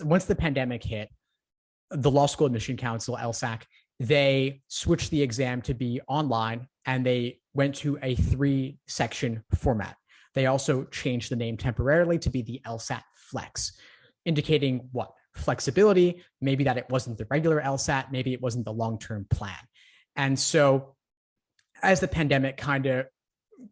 Once the pandemic hit, the Law School Admission Council, LSAC, they switched the exam to be online and they went to a 3-section format. They also changed the name temporarily to be the LSAT Flex, indicating what? Flexibility, maybe that it wasn't the regular LSAT, maybe it wasn't the long-term plan. And so as the pandemic kind of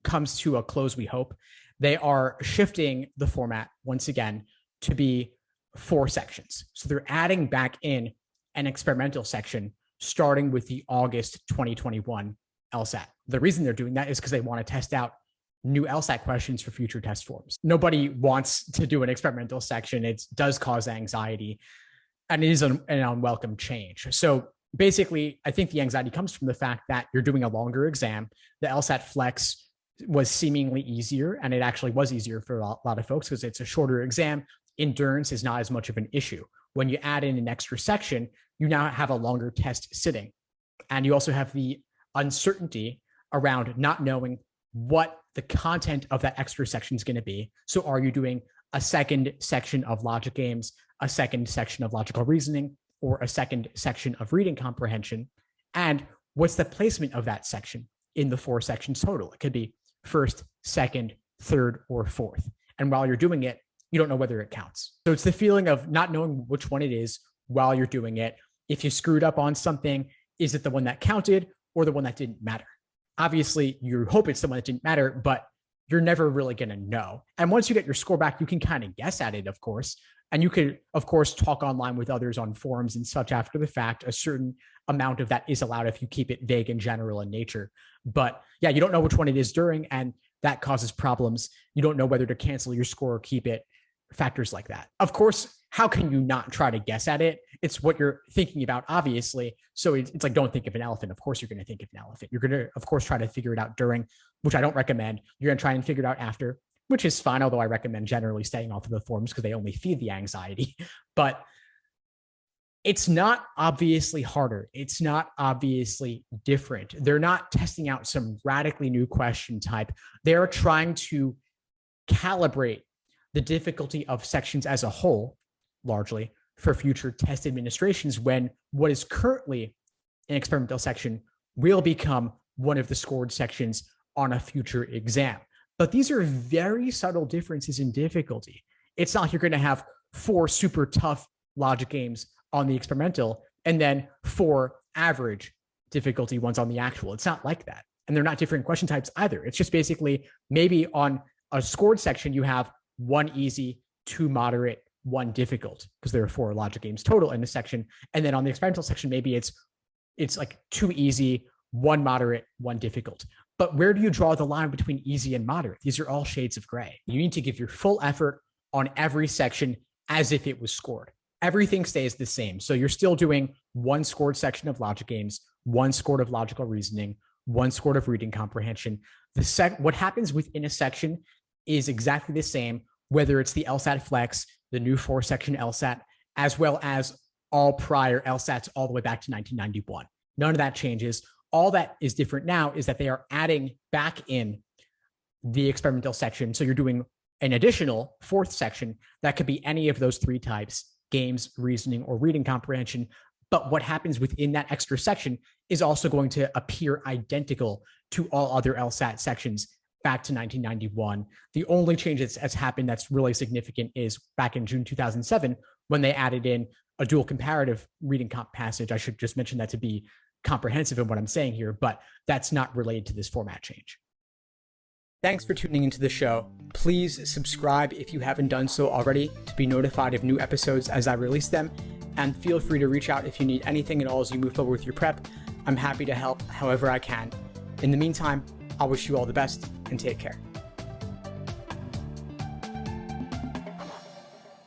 comes to a close, we hope, they are shifting the format once again to be 4 sections. So they're adding back in an experimental section starting with the August 2021 LSAT. The reason they're doing that is because they want to test out new LSAT questions for future test forms. Nobody wants to do an experimental section. It does cause anxiety and it is an unwelcome change. So basically, I think the anxiety comes from the fact that you're doing a longer exam. The LSAT Flex was seemingly easier, and it actually was easier for a lot of folks because it's a shorter exam. Endurance is not as much of an issue. When you add in an extra section, you now have a longer test sitting. And you also have the uncertainty around not knowing what the content of that extra section is going to be. So are you doing a second section of logic games, a second section of logical reasoning, or a second section of reading comprehension? And what's the placement of that section in the 4 sections total? It could be first, second, third, or fourth. And while you're doing it, you don't know whether it counts. So it's the feeling of not knowing which one it is while you're doing it. If you screwed up on something, is it the one that counted or the one that didn't matter? Obviously, you hope it's the one that didn't matter, but you're never really going to know. And once you get your score back, you can kind of guess at it, of course. And you could, of course, talk online with others on forums and such after the fact. A certain amount of that is allowed if you keep it vague and general in nature. But yeah, you don't know which one it is during, and that causes problems. You don't know whether to cancel your score or keep it, factors like that. Of course, how can you not try to guess at it? It's what you're thinking about, obviously. So it's like, don't think of an elephant. Of course, you're going to think of an elephant. You're going to, of course, try to figure it out during, which I don't recommend. You're going to try and figure it out after, which is fine, although I recommend generally staying off of the forums because they only feed the anxiety. But it's not obviously harder. It's not obviously different. They're not testing out some radically new question type. They're trying to calibrate the difficulty of sections as a whole, largely, for future test administrations, when what is currently an experimental section will become one of the scored sections on a future exam. But these are very subtle differences in difficulty. It's not like you're going to have 4 super tough logic games on the experimental and then 4 average difficulty ones on the actual. It's not like that. And they're not different question types either. It's just basically maybe on a scored section, you have 1 easy, 2 moderate, 1 difficult, because there are 4 logic games total in the section. And then on the experimental section, maybe it's like 2 easy, 1 moderate, 1 difficult. But where do you draw the line between easy and moderate? These are all shades of gray. You need to give your full effort on every section as if it was scored. Everything stays the same. So you're still doing 1 scored section of logic games, 1 scored of logical reasoning, 1 scored of reading comprehension. What happens within a section is exactly the same, whether it's the LSAT Flex, the new 4-section LSAT, as well as all prior LSATs all the way back to 1991. None of that changes. All that is different now is that they are adding back in the experimental section. So you're doing an additional 4th section that could be any of those 3 types: games, reasoning, or reading comprehension. But what happens within that extra section is also going to appear identical to all other LSAT sections back to 1991. The only change that's happened that's really significant is back in June 2007, when they added in a dual comparative reading comp passage. I should just mention that to be comprehensive in what I'm saying here, but that's not related to this format change. Thanks for tuning into the show. Please subscribe if you haven't done so already to be notified of new episodes as I release them. And feel free to reach out if you need anything at all as you move forward with your prep. I'm happy to help however I can. In the meantime, I'll wish you all the best and take care.